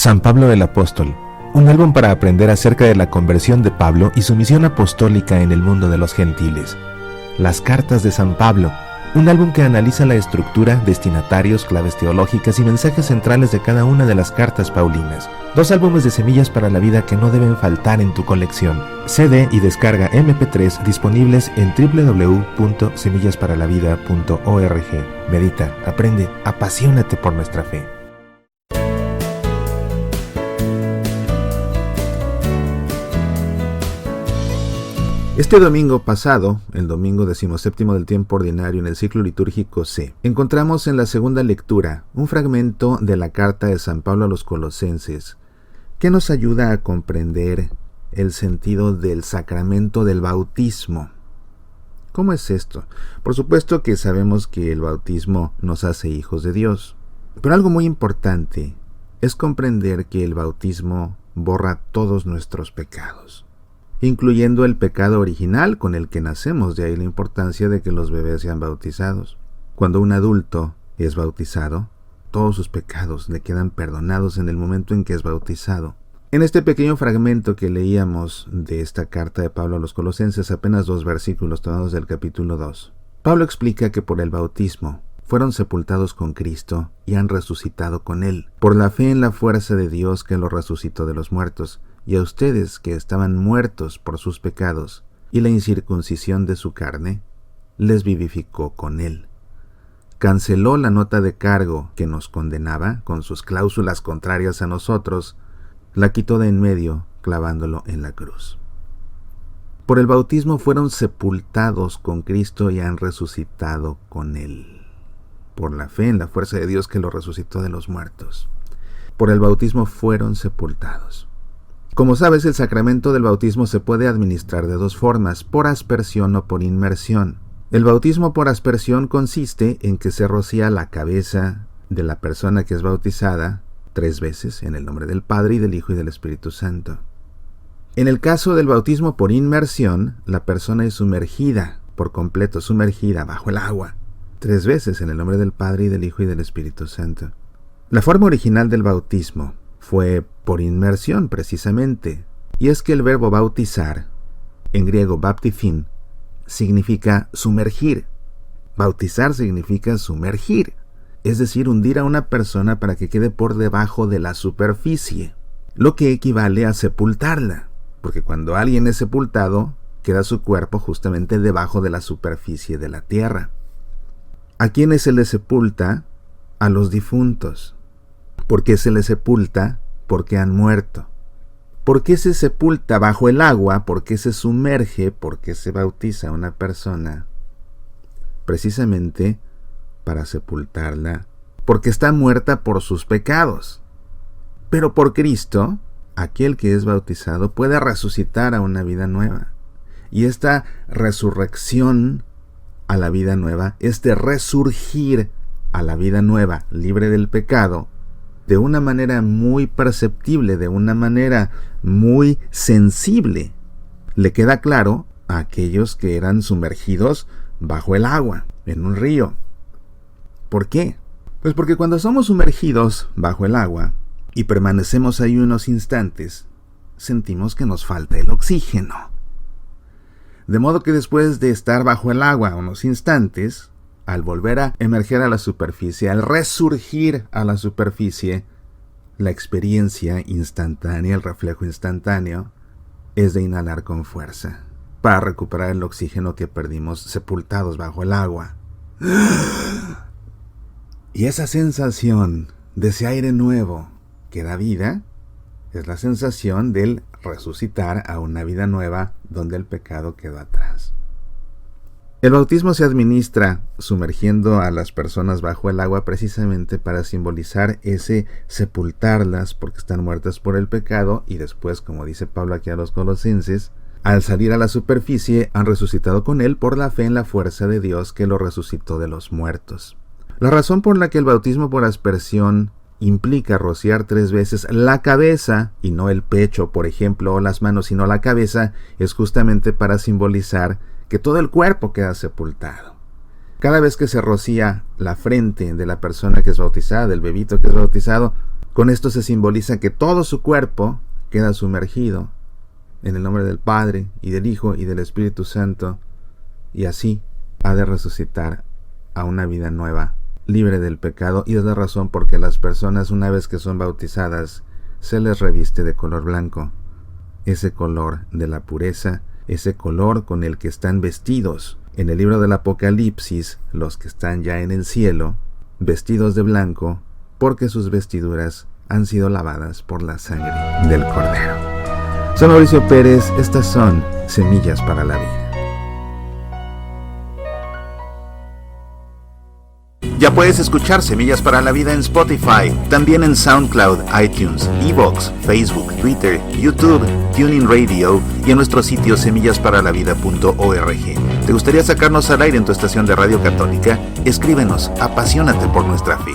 San Pablo el Apóstol, un álbum para aprender acerca de la conversión de Pablo y su misión apostólica en el mundo de los gentiles. Las cartas de San Pablo, un álbum que analiza la estructura, destinatarios, claves teológicas y mensajes centrales de cada una de las cartas paulinas. 2 álbumes de semillas para la vida que no deben faltar en tu colección. CD y descarga MP3 disponibles en www.semillasparalavida.org. Medita, aprende, apasionate por nuestra fe. Este domingo pasado, el domingo 17º del tiempo ordinario en el ciclo litúrgico C, encontramos en la segunda lectura un fragmento de la carta de San Pablo a los Colosenses que nos ayuda a comprender el sentido del sacramento del bautismo. ¿Cómo es esto? Por supuesto que sabemos que el bautismo nos hace hijos de Dios, pero algo muy importante es comprender que el bautismo borra todos nuestros pecados, incluyendo el pecado original con el que nacemos. De ahí la importancia de que los bebés sean bautizados. Cuando un adulto es bautizado, todos sus pecados le quedan perdonados en el momento en que es bautizado. En este pequeño fragmento que leíamos de esta carta de Pablo a los Colosenses, apenas 2 versículos tomados del capítulo 2, Pablo explica que por el bautismo fueron sepultados con Cristo y han resucitado con Él, por la fe en la fuerza de Dios que lo resucitó de los muertos. Y a ustedes que estaban muertos por sus pecados y la incircuncisión de su carne, les vivificó con Él. Canceló la nota de cargo que nos condenaba con sus cláusulas contrarias a nosotros, la quitó de en medio clavándolo en la cruz. Por el bautismo fueron sepultados con Cristo y han resucitado con Él, por la fe en la fuerza de Dios que lo resucitó de los muertos. Por el bautismo fueron sepultados. Como sabes, el sacramento del bautismo se puede administrar de 2 formas, por aspersión o por inmersión. El bautismo por aspersión consiste en que se rocía la cabeza de la persona que es bautizada 3 veces en el nombre del Padre y del Hijo y del Espíritu Santo. En el caso del bautismo por inmersión, la persona es sumergida por completo, sumergida bajo el agua 3 veces en el nombre del Padre y del Hijo y del Espíritu Santo. La forma original del bautismo fue por inmersión precisamente, y es que el verbo bautizar, en griego baptifin, significa sumergir. Bautizar significa sumergir, es decir, hundir a una persona para que quede por debajo de la superficie, lo que equivale a sepultarla, porque cuando alguien es sepultado, queda su cuerpo justamente debajo de la superficie de la tierra. ¿A quiénes se les sepulta? A los difuntos. ¿Por qué se les sepulta? Porque han muerto. ¿Por qué se sepulta bajo el agua? ¿Por qué se sumerge? ¿Por qué se bautiza a una persona? Precisamente para sepultarla, porque está muerta por sus pecados. Pero por Cristo, aquel que es bautizado puede resucitar a una vida nueva. Y esta resurrección a la vida nueva, este resurgir a la vida nueva, libre del pecado, de una manera muy perceptible, de una manera muy sensible, le queda claro a aquellos que eran sumergidos bajo el agua, en un río. ¿Por qué? Pues porque cuando somos sumergidos bajo el agua y permanecemos ahí unos instantes, sentimos que nos falta el oxígeno. De modo que después de estar bajo el agua unos instantes, al volver a emerger a la superficie, al resurgir a la superficie, la experiencia instantánea, el reflejo instantáneo, es de inhalar con fuerza para recuperar el oxígeno que perdimos sepultados bajo el agua. Y esa sensación de ese aire nuevo que da vida es la sensación del resucitar a una vida nueva donde el pecado quedó atrás. El bautismo se administra sumergiendo a las personas bajo el agua precisamente para simbolizar ese sepultarlas porque están muertas por el pecado y después, como dice Pablo aquí a los Colosenses, al salir a la superficie han resucitado con Él por la fe en la fuerza de Dios que lo resucitó de los muertos. La razón por la que el bautismo por aspersión implica rociar 3 veces la cabeza y no el pecho, por ejemplo, o las manos, sino la cabeza, es justamente para simbolizar que todo el cuerpo queda sepultado. Cada vez que se rocía la frente de la persona que es bautizada, del bebito que es bautizado, Con esto se simboliza que todo su cuerpo queda sumergido en el nombre del Padre y del Hijo y del Espíritu Santo, y así ha de resucitar a una vida nueva, libre del pecado, y es la razón por que las personas, una vez que son bautizadas, se les reviste de color blanco, ese color de la pureza, ese color con el que están vestidos. En el libro del Apocalipsis, los que están ya en el cielo, vestidos de blanco, porque sus vestiduras han sido lavadas por la sangre del Cordero. Soy Mauricio Pérez, estas son Semillas para la Vida. Ya puedes escuchar Semillas para la Vida en Spotify, también en SoundCloud, iTunes, iVoox, Facebook, Twitter, YouTube, TuneIn Radio y en nuestro sitio semillasparalavida.org. ¿Te gustaría sacarnos al aire en tu estación de radio católica? Escríbenos, apasionate por nuestra fe.